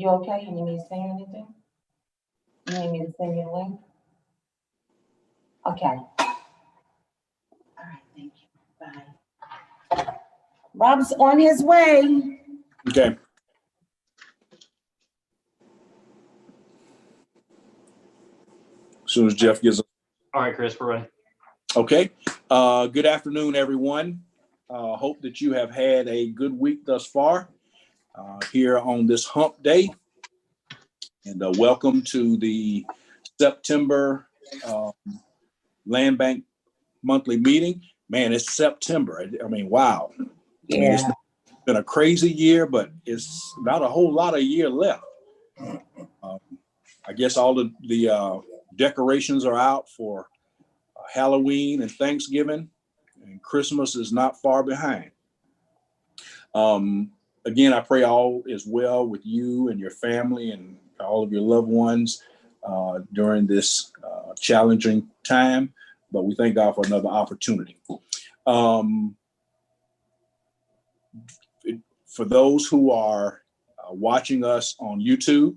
You okay? You need me to send you anything? You need me to send you a link? Okay. All right, thank you. Bye. Rob's on his way. Okay. As soon as Jeff gets. All right, Chris, we're ready. Okay. Good afternoon, everyone. Hope that you have had a good week thus far here on this hump day. And welcome to the September Land Bank monthly meeting. Man, it's September. I mean, wow. Yeah. I mean, it's been a crazy year, but it's not a whole lot of year left. I guess all the decorations are out for Halloween and Thanksgiving, and Christmas is not far behind. Again, I pray all is well with you and your family and all of your loved ones during this challenging time, but we thank God for another opportunity. For those who are watching us on YouTube,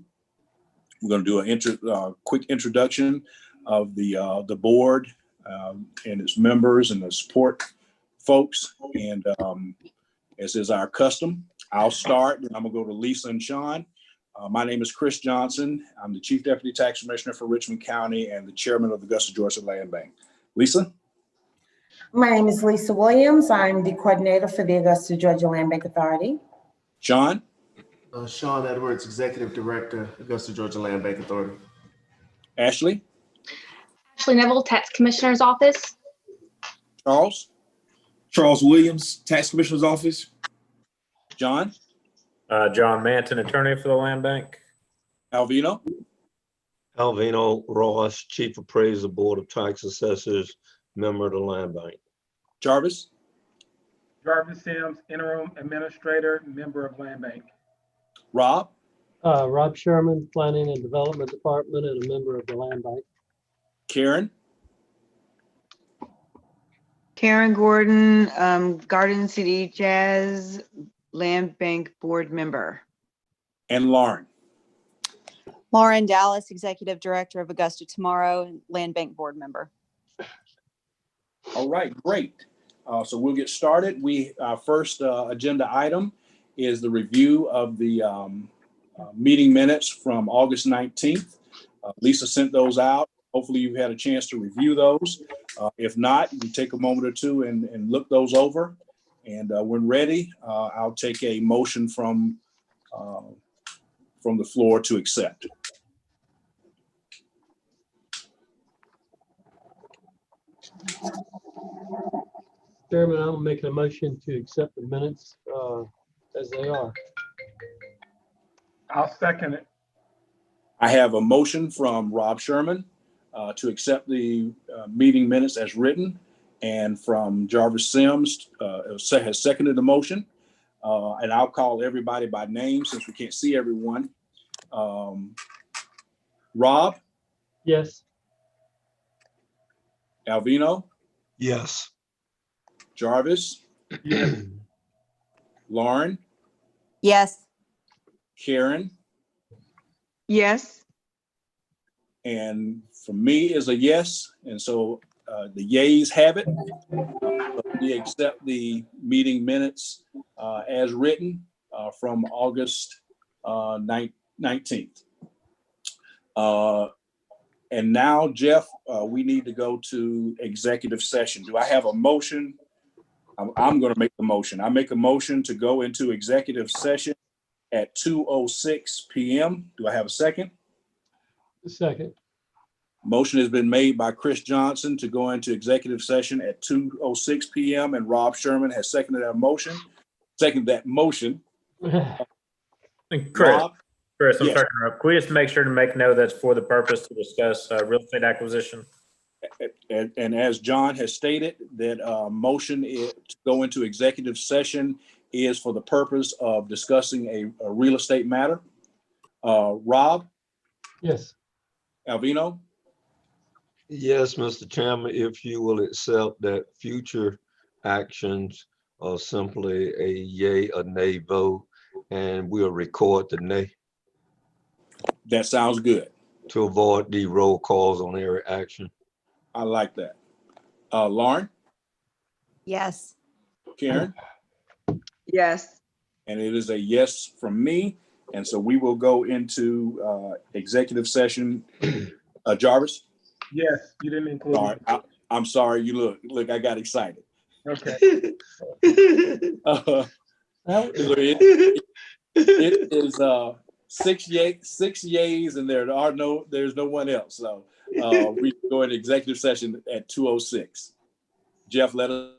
we're going to do a quick introduction of the board and its members and the support folks. And as is our custom, I'll start, and I'm going to go to Lisa and Sean. My name is Chris Johnson. I'm the Chief Deputy Tax Commissioner for Richmond County and the Chairman of the Augusta, Georgia Land Bank. Lisa? My name is Lisa Williams. I'm the coordinator for the Augusta, Georgia Land Bank Authority. Sean? Sean Edwards, Executive Director, Augusta, Georgia Land Bank Authority. Ashley? Ashley Neville, Tax Commissioner's Office. Charles? Charles Williams, Tax Commissioner's Office. John? John Manton, Attorney for the Land Bank. Alvino? Alvino Ross, Chief Appraiser, Board of Tax Assessors, member of the Land Bank. Jarvis? Jarvis Sims, Interim Administrator, member of Land Bank. Rob? Rob Sherman, Planning and Development Department, and a member of the Land Bank. Karen? Karen Gordon, Garden City Jazz Land Bank Board member. And Lauren? Lauren Dallas, Executive Director of Augusta Tomorrow, and Land Bank Board member. All right, great. So we'll get started. Our first agenda item is the review of the meeting minutes from August 19th. Lisa sent those out. Hopefully you've had a chance to review those. If not, you can take a moment or two and look those over. And when ready, I'll take a motion from the floor to accept. Chairman, I'm making a motion to accept the minutes as they are. I'll second it. I have a motion from Rob Sherman to accept the meeting minutes as written, and from Jarvis Sims has seconded the motion. And I'll call everybody by name since we can't see everyone. Rob? Yes. Alvino? Yes. Jarvis? Yes. Lauren? Yes. Karen? Yes. And for me is a yes. And so the yeas have it. We accept the meeting minutes as written from August 19th. And now, Jeff, we need to go to executive session. Do I have a motion? I'm going to make the motion. I make a motion to go into executive session at 2:06 p.m. Do I have a second? Second. Motion has been made by Chris Johnson to go into executive session at 2:06 p.m. and Rob Sherman has seconded that motion. And Chris, Rob? I'm Yes. sorry to interrupt. Can we just make sure to make note that's for the purpose to discuss real estate acquisition? And as John has stated, that motion to go into executive session is for the purpose of discussing a real estate matter. Rob? Yes. Alvino? Yes, Mr. Chairman, if you will accept that future actions are simply a yay or nay vote, and we'll record the nay. That sounds good. to avoid the roll calls on every action. I like that. Lauren, Yes. Karen, Yes. and it is a yes from me. And so we will go into executive session. Jarvis, Yes, you didn't include sorry, me. I'm sorry. You look, I got excited. Okay. So it is 6 yays, and there's no one else. So we go into executive session at 2:06. Jeff, let us.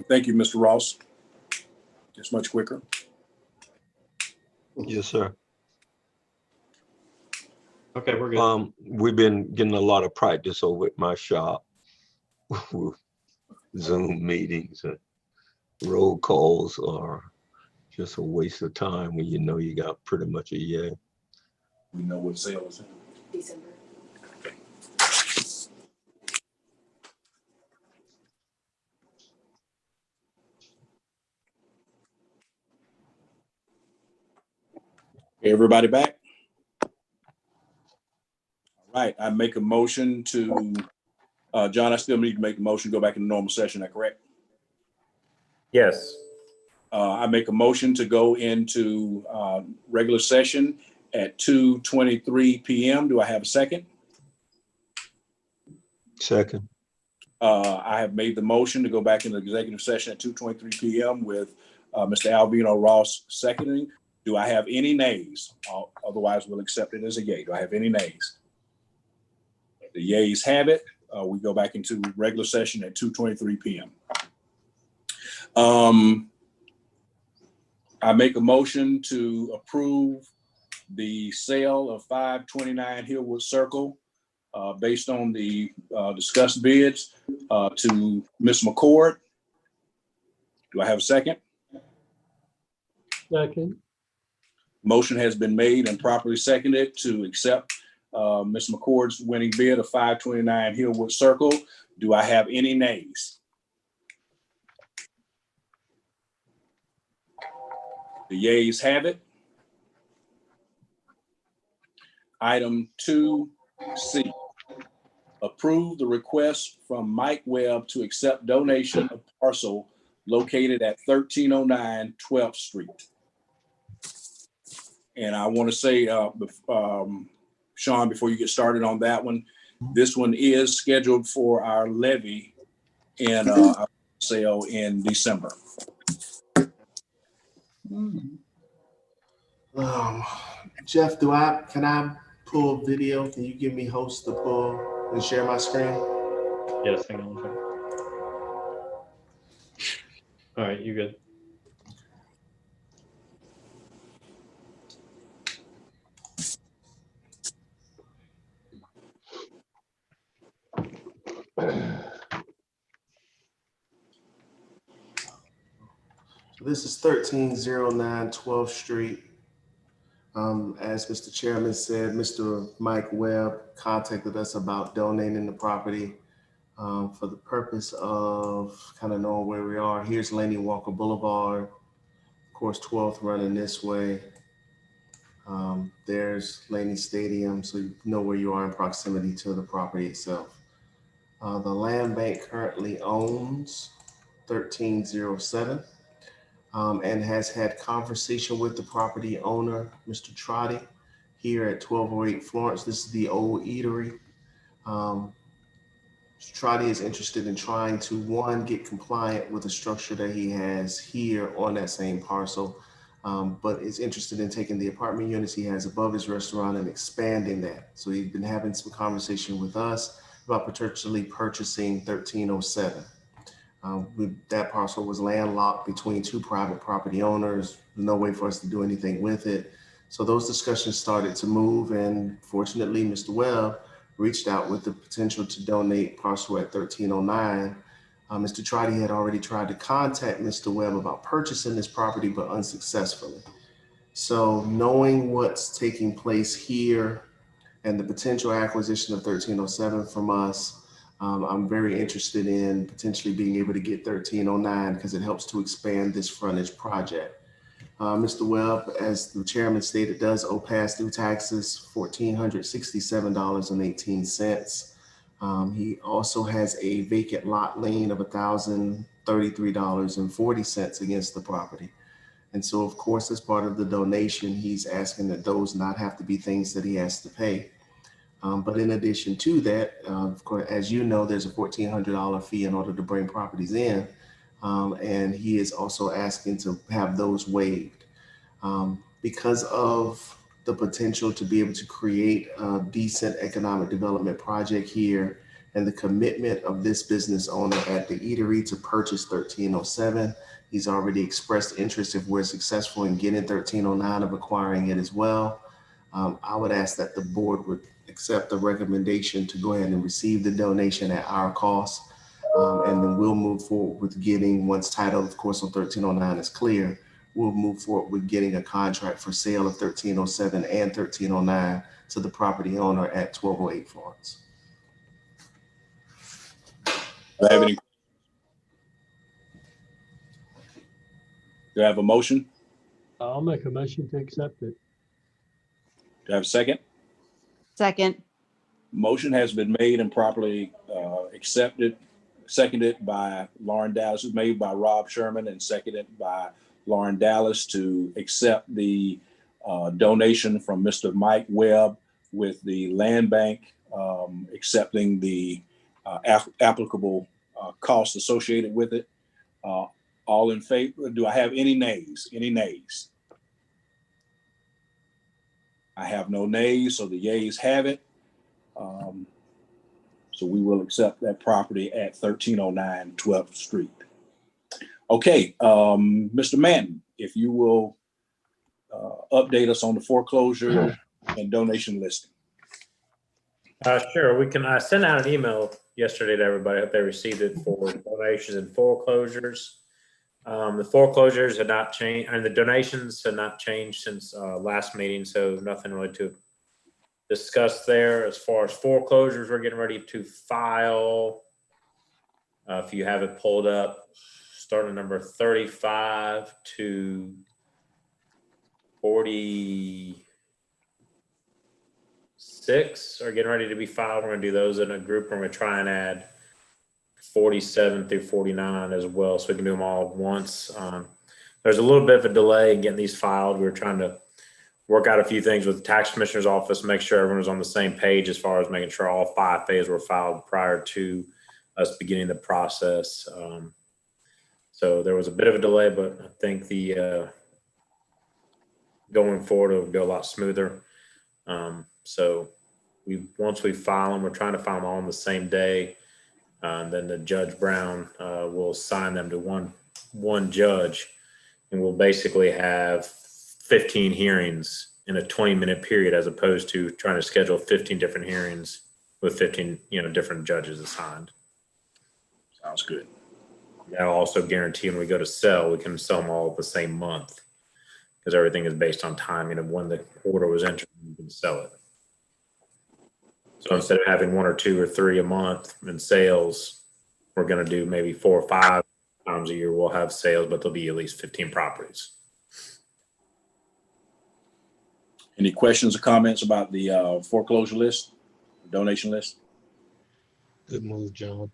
Thank you, Mr. Ross. It's much quicker. Yes, sir. Okay, we're good. We've been getting a lot of practice over at my shop with Zoom meetings and roll calls are just a waste of time when you know you got pretty much a year. We know what sale is in. December. Everybody back? All right, I make a motion to, John, I still need to make a motion, go back in the normal session, is that correct? Yes. I make a motion to go into regular session at 2:23 p.m. Do I have a second? Second. I have made the motion to go back into executive session at 2:23 p.m. with Mr. Alvino Ross seconding. Do I have any nays? Otherwise, we'll accept it as a yay. Do I have any nays? The yays have it. We go back into regular session at 2:23 p.m. I make a motion to approve the sale of 529 Hillwood Circle based on the discussed bids to Ms. McCord. Do I have a second? Second. Motion has been made and properly seconded to accept Ms. McCord's winning bid of 529 Hillwood Circle. Do I have any nays? The yays have it. Item 2C, approve the request from Mike Webb to accept donation of parcel located at 1309 12th Street. And I want to say, Sean, before you get started on that one, this one is scheduled for our levy and our sale in December. Jeff, can I pull video? Can you give me host to pull and share my screen? Yes, hang on a second. All right, you good. So this is 1309 12th Street. As Mr. Chairman said, Mr. Mike Webb contacted us about donating the property for the purpose of kind of knowing where we are. Here's Laney Walker Boulevard, of course, 12th running this way. There's Laney Stadium, so you know where you are in proximity to the property itself. The land bank currently owns 1307 and has had conversation with the property owner, Mr. Trotty, here at 1208 Florence. This is the old eatery. Mr. Trotty is interested in trying to, one, get compliant with the structure that he has here on that same parcel, but is interested in taking the apartment units he has above his restaurant and expanding that. So he's been having some conversation with us about potentially purchasing 1307. That parcel was landlocked between two private property owners. There's no way for us to do anything with it. So those discussions started to move, and fortunately, Mr. Webb reached out with the potential to donate parcel at 1309. Mr. Trotty had already tried to contact Mr. Webb about purchasing this property, but unsuccessfully. So knowing what's taking place here and the potential acquisition of 1307 from us, I'm very interested in potentially being able to get 1309 because it helps to expand this frontage project. Mr. Webb, as the chairman stated, does owe past due taxes, $1,467.18. He also has a vacant lot lien of $1,033.40 against the property. And so, of course, as part of the donation, he's asking that those not have to be things that he has to pay. But in addition to that, of course, as you know, there's a $1,400 fee in order to bring properties in. And he is also asking to have those waived. Because of the potential to be able to create a decent economic development project here and the commitment of this business owner at the eatery to purchase 1307. He's already expressed interest if we're successful in getting 1309 of acquiring it as well. I would ask that the board would accept the recommendation to go ahead and receive the donation at our cost. And then we'll move forward with getting, once title, of course, on 1309 is clear, we'll move forward with getting a contract for sale of 1307 and 1309 to the property owner at 1208 Florence. Do I have any? Do I have a motion? I'll make a motion to accept it. Do I have a second? Second. Motion has been made and properly seconded by Lauren Dallas. It was made by Rob Sherman and seconded by Lauren Dallas to accept the donation from Mr. Mike Webb with the land bank accepting the applicable costs associated with it. All in favor? Do I have any nays? Any nays? I have no nays, so the yays have it. So we will accept that property at 1309 12th Street. Okay, Mr. Manton, if you will update us on the foreclosure and donation listing. Sure, we can. I sent out an email yesterday to everybody. I hope they received it for donations and foreclosures. The foreclosures had not changed, and the donations had not changed since last meeting, so nothing really to discuss there. As far as foreclosures, we're getting ready to file. If you have it pulled up, starting number 35 to 46 are getting ready to be filed. We're going to do those in a group. We're going to try and add 47 through 49 as well, so we can do them all at once. There's a little bit of a delay in getting these filed. We're trying to work out a few things with the tax commissioner's office, make sure everyone was on the same page as far as making sure all 5 phases were filed prior to us beginning the process. So there was a bit of a delay, but I think the going forward it will go a lot smoother. So once we file them, we're trying to file them all on the same day. Then the Judge Brown will assign them to one judge, and we'll basically have 15 hearings in a 20-minute period, as opposed to trying to schedule 15 different hearings with 15 different judges assigned. Sounds good. That'll also guarantee when we go to sell, we can sell them all the same month, because everything is based on timing of when the order was entered and you can sell it. So instead of having 1 or 2 or 3 a month in sales, we're going to do maybe 4 or 5 times a year. We'll have sales, but there'll be at least 15 properties. Any questions or comments about the foreclosure list, donation list? Good move, John.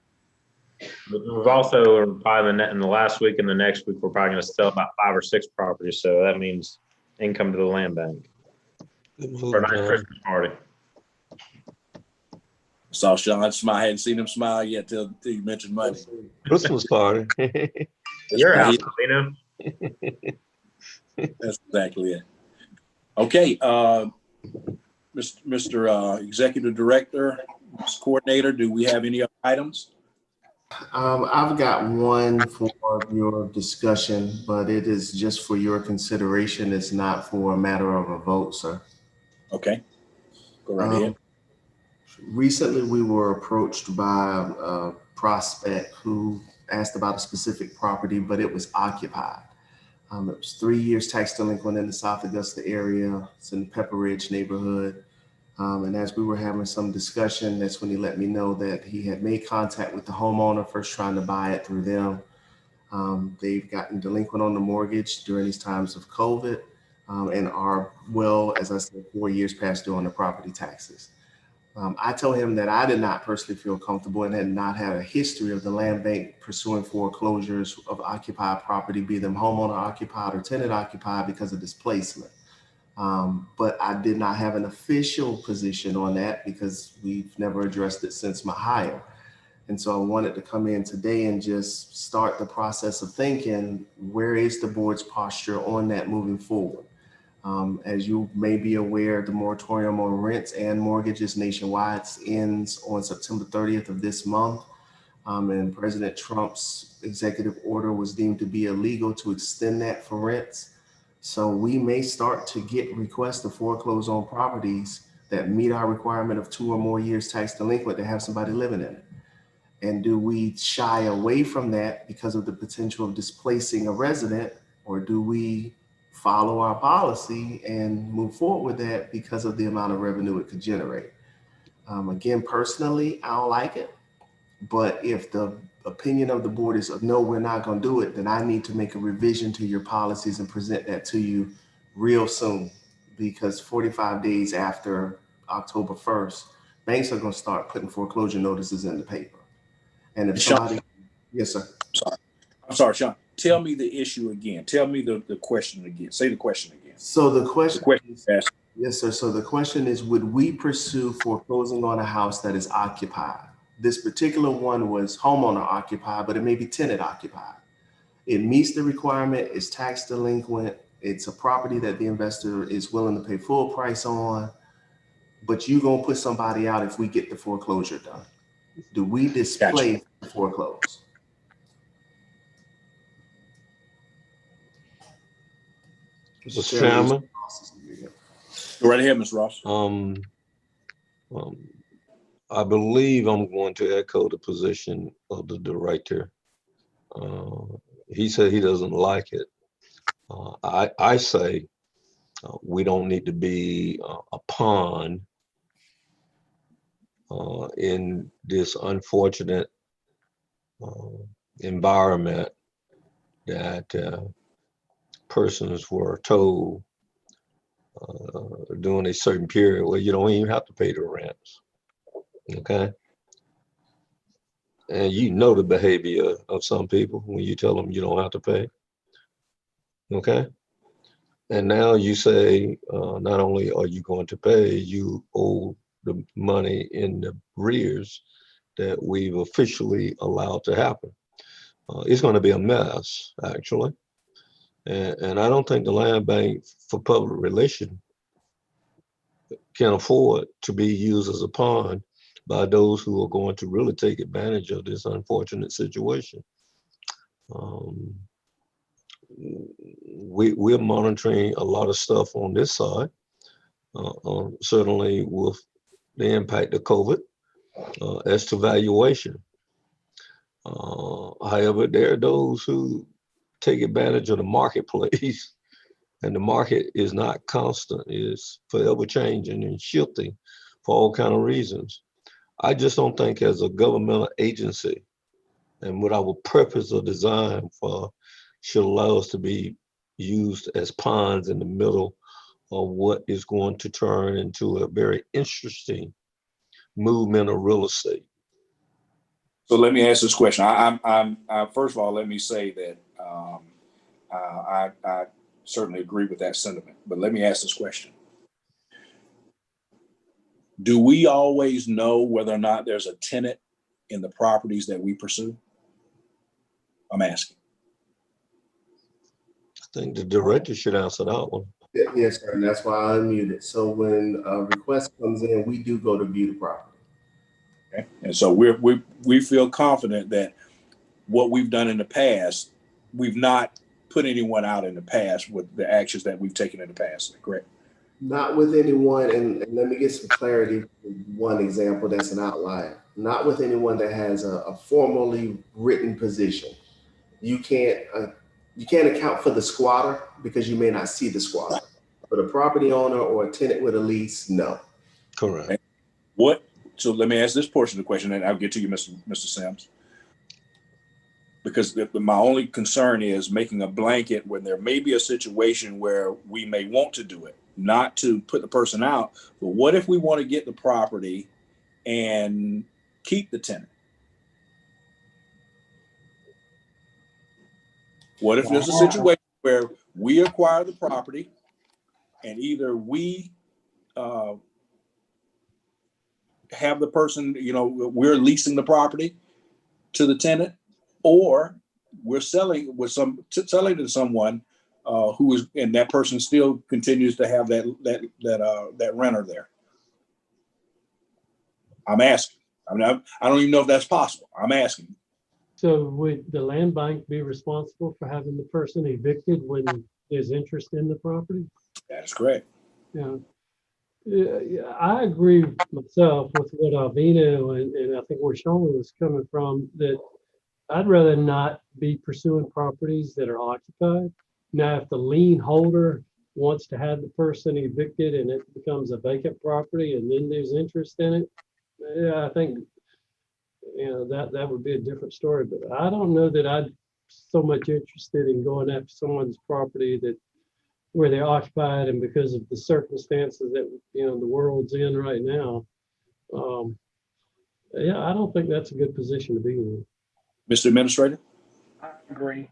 We've also probably in the last week and the next week, we're probably going to sell about 5 or 6 properties. So that means income to the land bank. Good move, For a nice John. Christmas party. Saw Sean smile. I hadn't seen him smile yet till you mentioned money. Christmas party. Your house, you know. That's exactly it. Okay, Mr. Executive Director, Ms. Coordinator, do we have any other items? I've got one for your discussion, but it is just for your consideration. It's not for a matter of a vote, sir. Okay, go right ahead. Recently, we were approached by a prospect who asked about a specific property, but it was occupied. It was 3 years tax delinquent in the South Augusta area. It's in the Pepper Ridge neighborhood. And as we were having some discussion, that's when he let me know that he had made contact with the homeowner, first trying to buy it through them. They've gotten delinquent on the mortgage during these times of COVID and are, well, as I said, 4 years past due on the property taxes. I told him that I did not personally feel comfortable and had not had a history of the land bank pursuing foreclosures of occupied property, be them homeowner occupied or tenant occupied, because of displacement. But I did not have an official position on that because we've never addressed it since my hire. And so I wanted to come in today and just start the process of thinking, where is the board's posture on that moving forward? As you may be aware, the moratorium on rents and mortgages nationwide ends on September 30th of this month. And President Trump's executive order was deemed to be illegal to extend that for rents. So we may start to get requests to foreclose on properties that meet our requirement of 2 or more years tax delinquent to have somebody living in it. And do we shy away from that because of the potential of displacing a resident, or do we follow our policy and move forward with that because of the amount of revenue it could generate? Again, personally, I don't like it. But if the opinion of the board is no, we're not going to do it, then I need to make a revision to your policies and present that to you real soon, because 45 days after October 1st, banks are going to start putting foreclosure notices in the paper. And if Sean, somebody, yes, sir. I'm sorry, Sean. Tell me the issue again. Tell me the question again. Say the question again. So the question is, is, yes, sir. So the question is, would we pursue foreclosing on a house that is occupied? This particular one was homeowner occupied, but it may be tenant occupied. It meets the requirement, it's tax delinquent, it's a property that the investor is willing to pay full price on, but you're gonna put somebody out if we get the foreclosure done. Do we displace the foreclose? Mr. Chairman. Go right ahead, Ms. Ross. I believe I'm going to echo the position of the director. He said he doesn't like it. I say we don't need to be a pawn in this unfortunate environment that persons were told during a certain period where you don't even have to pay the rents. Okay. And you know the behavior of some people when you tell them you don't have to pay. Okay. And now you say not only are you going to pay, you owe the money in the arrears that we've officially allowed to happen. It's going to be a mess, actually. And I don't think the land bank for public relations can afford to be used as a pawn by those who are going to really take advantage of this unfortunate situation. We're monitoring a lot of stuff on this side, certainly with the impact of COVID as to valuation. However, there are those who take advantage of the marketplace, and the market is not constant, it's forever changing and shifting for all kinds of reasons. I just don't think as a governmental agency and what our purpose or design for should allow us to be used as pawns in the middle of what is going to turn into a very interesting movement of real estate. So let me ask this question. I'm first of all, let me say that I certainly agree with that sentiment, but let me ask this question. Do we always know whether or not there's a tenant in the properties that we pursue? I'm asking. I think the director should answer that one. Yes, sir, and that's why I unmuted. So when a request comes in, we do go to view the property. Okay. And so we feel confident that what we've done in the past, we've not put anyone out in the past with the actions that we've taken in the past, correct? Not with anyone, and let me get some clarity. One example that's an outlier. Not with anyone that has a formally written position. You can't account for the squatter because you may not see the squatter. But a property owner or a tenant with a lease, no. Correct. Okay. So let me ask this portion of the question, and I'll get to you, Mr. Sims. Because my only concern is making a blanket when there may be a situation where we may want to do it, not to put the person out, but what if we want to get the property and keep the tenant? What if there's a situation where we acquire the property and either we have the person, we're leasing the property to the tenant, or we're selling to someone and that person still continues to have that renter there? I'm asking. I mean, I don't even know if that's possible. I'm asking. So would the land bank be responsible for having the person evicted when there's interest in the property? That is correct. Yeah. Yeah, I agree myself with what Alvina and I think where Sean was coming from, that I'd rather not be pursuing properties that are occupied. Now, if the lien holder wants to have the person evicted and it becomes a vacant property and then there's interest in it, yeah, I think, that would be a different story. But I don't know that I'd so much interested in going after someone's property that where they're occupied and because of the circumstances that, the world's in right now. Yeah, I don't think that's a good position to be in. Mr. Administrator? I agree.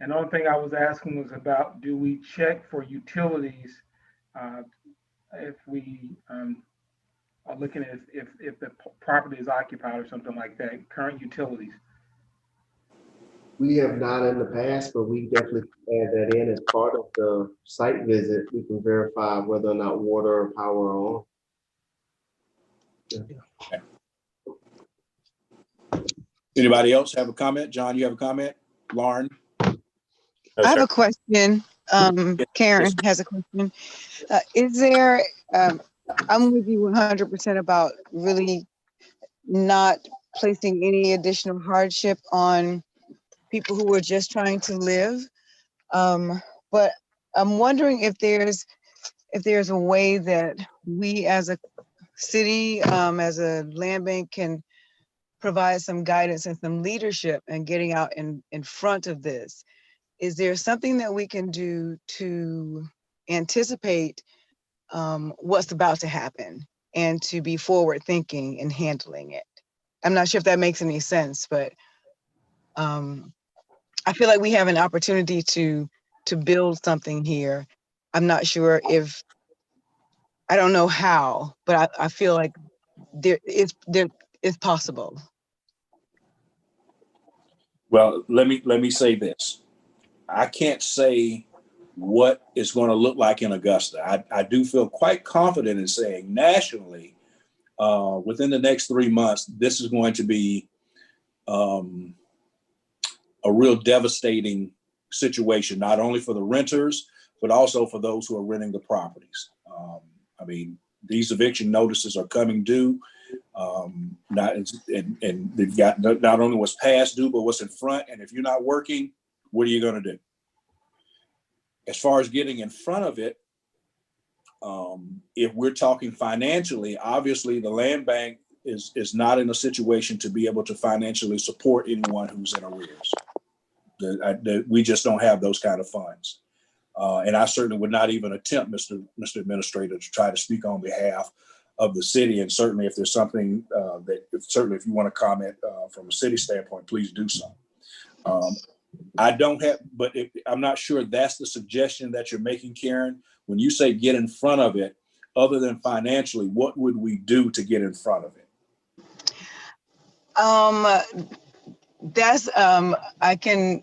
And the only thing I was asking was about, do we check for utilities if we are looking at if the property is occupied or something like that, current utilities? We have not in the past, but we definitely add that in as part of the site visit. We can verify whether or not water or power are on. Okay. Anybody else have a comment? John, you have a comment? Lauren? I have a question. Karen has a question. Is there, I'm with you 100% about really not placing any additional hardship on people who are just trying to live. But I'm wondering if there's a way that we as a city, as a land bank can provide some guidance and some leadership and getting out in front of this. Is there something that we can do to anticipate what's about to happen and to be forward thinking in handling it? I'm not sure if that makes any sense, but I feel like we have an opportunity to build something here. I'm not sure if, I don't know how, but I feel like it's possible. Well, let me say this. I can't say what it's going to look like in Augusta. I do feel quite confident in saying nationally, within the next 3 months, this is going to be a real devastating situation, not only for the renters, but also for those who are renting the properties. I mean, these eviction notices are coming due. And they've got not only what's past due, but what's in front. And if you're not working, what are you going to do? As far as getting in front of it, if we're talking financially, obviously the land bank is not in a situation to be able to financially support anyone who's in arrears. We just don't have those kind of funds. And I certainly would not even attempt, Mr. Administrator, to try to speak on behalf of the city. And certainly if there's something if you want to comment from a city standpoint, please do so. I don't have, but I'm not sure that's the suggestion that you're making, Karen. When you say get in front of it, other than financially, what would we do to get in front of it? I can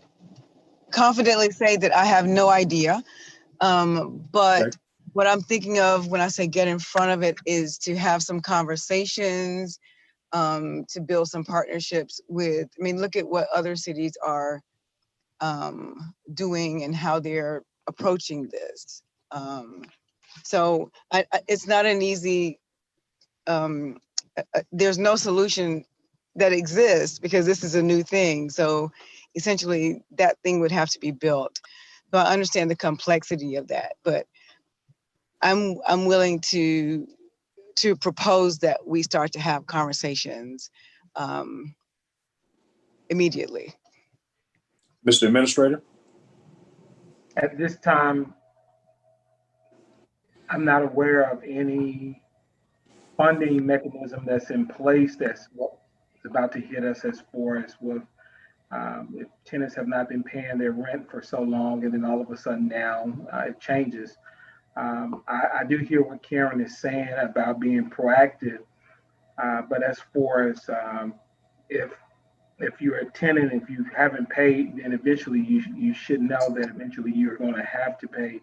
confidently say that I have no idea. But Okay. What I'm thinking of when I say get in front of it is to have some conversations, to build some partnerships with, look at what other cities are doing and how they're approaching this. So it's not an easy, there's no solution that exists because this is a new thing. So essentially that thing would have to be built. So I understand the complexity of that, but I'm willing to propose that we start to have conversations immediately. Mr. Administrator? At this time, I'm not aware of any funding mechanism that's in place that's what is about to hit us as far as with if tenants have not been paying their rent for so long and then all of a sudden now it changes. I do hear what Karen is saying about being proactive, but as far as if if you're a tenant, if you haven't paid, then eventually you should know that eventually you're going to have to pay.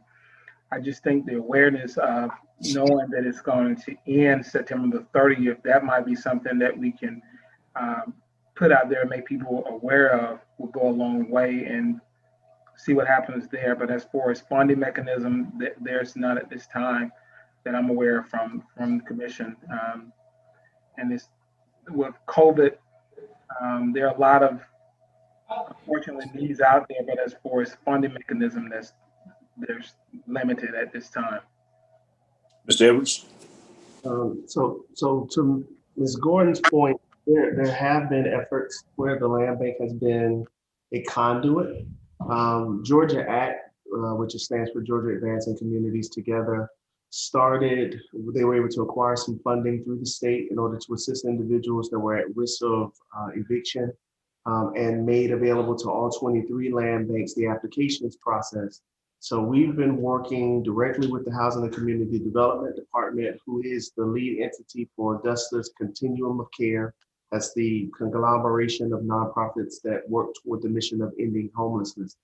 I just think the awareness of knowing that it's going to end September the 30th, that might be something that we can put out there and make people aware of, will go a long way, and see what happens there. But as far as funding mechanism, there's none at this time that I'm aware of from the commission. And this with COVID, there are a lot of unfortunately needs out there, but as far as funding mechanism, there's limited at this time. Mr. Edwards? So to Ms. Gordon's point, there have been efforts where the land bank has been a conduit. Georgia Act, which stands for Georgia Advancing Communities Together, started, they were able to acquire some funding through the state in order to assist individuals that were at risk of eviction, and made available to all 23 land banks the applications process. So we've been working directly with the Housing and Community Development Department, who is the lead entity for Augusta's Continuum of Care. That's the conglomeration of nonprofits that work toward the mission of ending homelessness.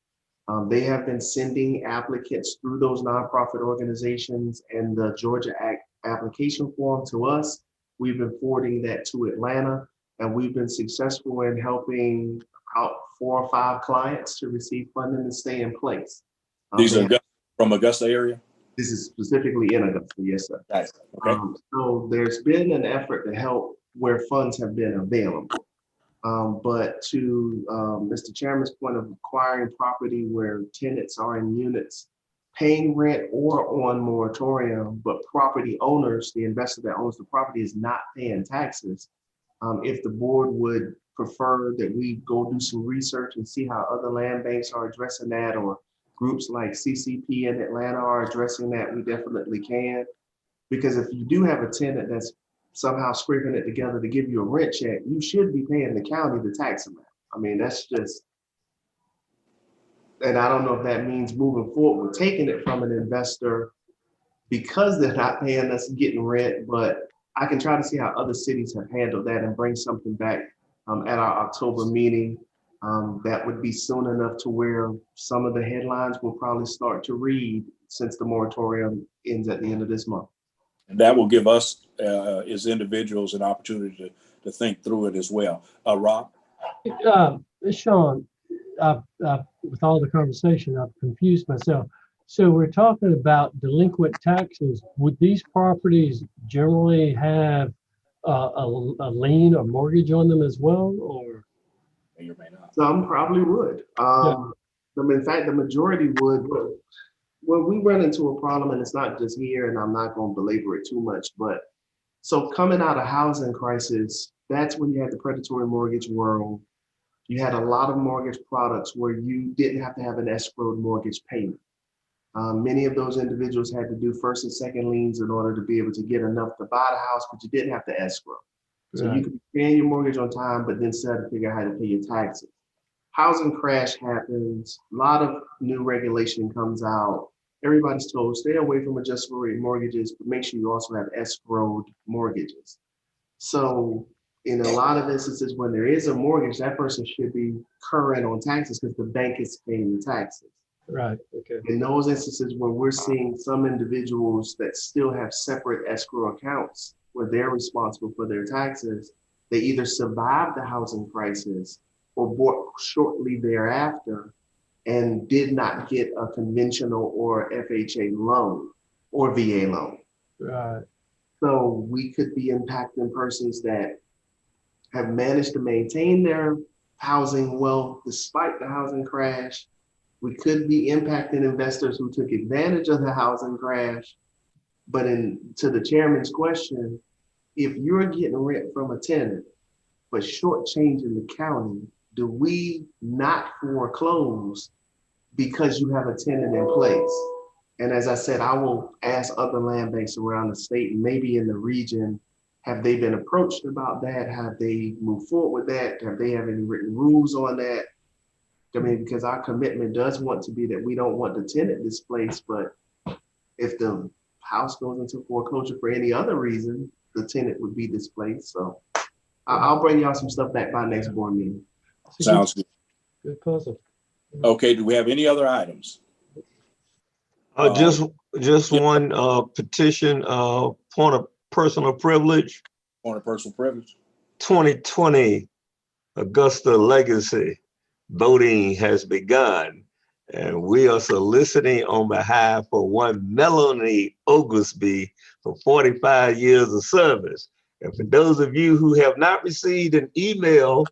They have been sending applicants through those nonprofit organizations and the Georgia Act application form to us. We've been forwarding that to Atlanta, and we've been successful in helping out 4 or 5 clients to receive funding and stay in place. These are from Augusta area? This is specifically in Augusta, yes, sir. Right. Okay. So there's been an effort to help where funds have been available. But to Mr. Chairman's point of acquiring property where tenants are in units, paying rent or on moratorium, but property owners, the investor that owns the property, is not paying taxes. If the board would prefer that we go do some research and see how other land banks are addressing that, or groups like CCP in Atlanta are addressing that, we definitely can. Because if you do have a tenant that's somehow scraping it together to give you a rent check, you should be paying the county the tax amount. I mean, that's just, and I don't know if that means moving forward, we're taking it from an investor because they're not paying us getting rent, but I can try to see how other cities have handled that and bring something back at our October meeting. That would be soon enough to where some of the headlines will probably start to read since the moratorium ends at the end of this month. And that will give us as individuals an opportunity to think through it as well. Rob? Sean, with all the conversation, I've confused myself. So we're talking about delinquent taxes. Would these properties generally have a lien or mortgage on them as well, or? May or may not. Some probably would. In fact, the majority would. When we run into a problem, and it's not just here, and I'm not going to belabor it too much, but so coming out of housing crisis, that's when you had the predatory mortgage world. You had a lot of mortgage products where you didn't have to have an escrowed mortgage payment. Many of those individuals had to do first and second liens in order to be able to get enough to buy the house, but you didn't have to escrow. So you could be paying your mortgage on time, but then still have to figure out how to pay your taxes. Housing crash happens, a lot of new regulation comes out. Everybody's told, stay away from adjustable rate mortgages, but make sure you also have escrowed mortgages. So in a lot of instances, when there is a mortgage, that person should be current on taxes because the bank is paying the taxes. Right, okay. In those instances where we're seeing some individuals that still have separate escrow accounts where they're responsible for their taxes, they either survived the housing crisis or bought shortly thereafter and did not get a conventional or FHA loan or VA loan. Right. So we could be impacting persons that have managed to maintain their housing wealth despite the housing crash. We could be impacting investors who took advantage of the housing crash. But to the chairman's question, if you're getting rent from a tenant, but shortchanging the county, do we not foreclose because you have a tenant in place? And as I said, I will ask other land banks around the state and maybe in the region, have they been approached about that? Have they moved forward with that? Have they have any written rules on that? I mean, because our commitment does want to be that we don't want the tenant displaced, but if the house goes into foreclosure for any other reason, the tenant would be displaced. So I'll bring y'all some stuff back by next board meeting. Sounds good. Good puzzle. Okay, do we have any other items? Just yeah. one petition, point of personal privilege. On a personal privilege. 2020 Augusta Legacy voting has begun, and we are soliciting on behalf of one Melanie Oglesby for 45 years of service. And for those of you who have not received an email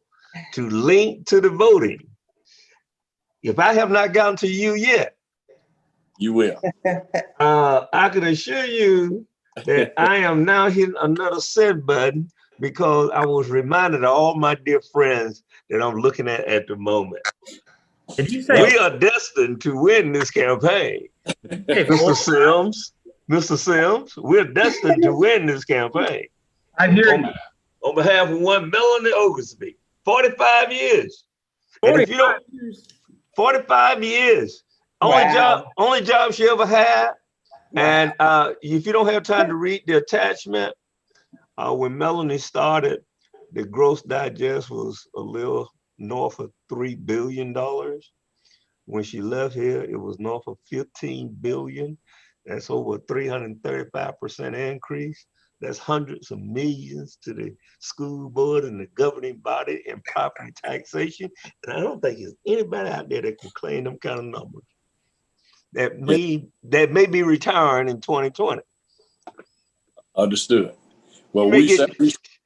to link to the voting, if I have not gotten to you yet, you will. I can assure you that I am now hitting another send button because I was reminded of all my dear friends that I'm looking at the moment. Did you say We are destined to win this campaign. Mr. Sims, we're destined to win this campaign. I hear you. On behalf of one Melanie Oglesby, 45 years. And if you don't, 45 years. Only job she ever had. Wow. And if you don't have time to read the attachment, when Melanie started, the gross digest was a little north of $3 billion. When she left here, it was north of 15 billion. That's over a 335% increase. That's hundreds of millions to the school board and the governing body and property taxation. And I don't think there's anybody out there that can claim them kind of numbers. That may be retiring in 2020. Understood. Well,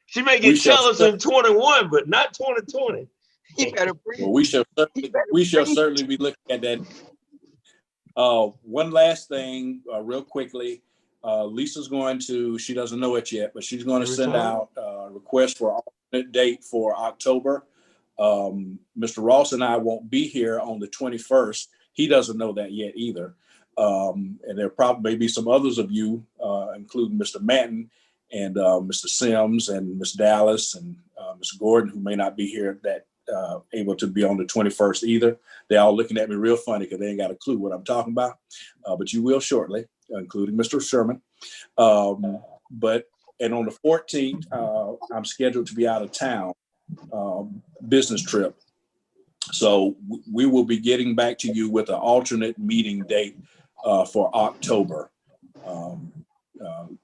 she may get jealous in 21, but not 2020. Well, we shall certainly be looking at that. One last thing, real quickly. Lisa's going to, she doesn't know it yet, but she's going to send out a request for an alternate date for October. Mr. Ross and I won't be here on the 21st. He doesn't know that yet either. And there probably may be some others of you, including Mr. Manton and Mr. Sims and Ms. Dallas and Mr. Gordon, who may not be here that able to be on the 21st either. They're all looking at me real funny because they ain't got a clue what I'm talking about, but you will shortly, including Mr. Sherman. And on the 14th, I'm scheduled to be out of town, business trip. So we will be getting back to you with an alternate meeting date for October.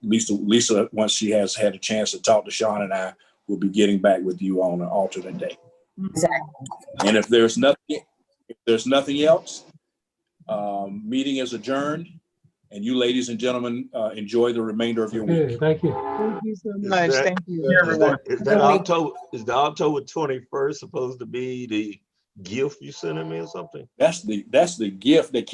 Lisa, once she has had a chance to talk to Sean and I, will be getting back with you on an alternate date. Exactly. And if there's nothing else, meeting is adjourned. And you, ladies and gentlemen, enjoy the remainder of your week. Thank you. Thank you so much. Thank you. Is the October 21st supposed to be the gift you sending me or something? That's the gift that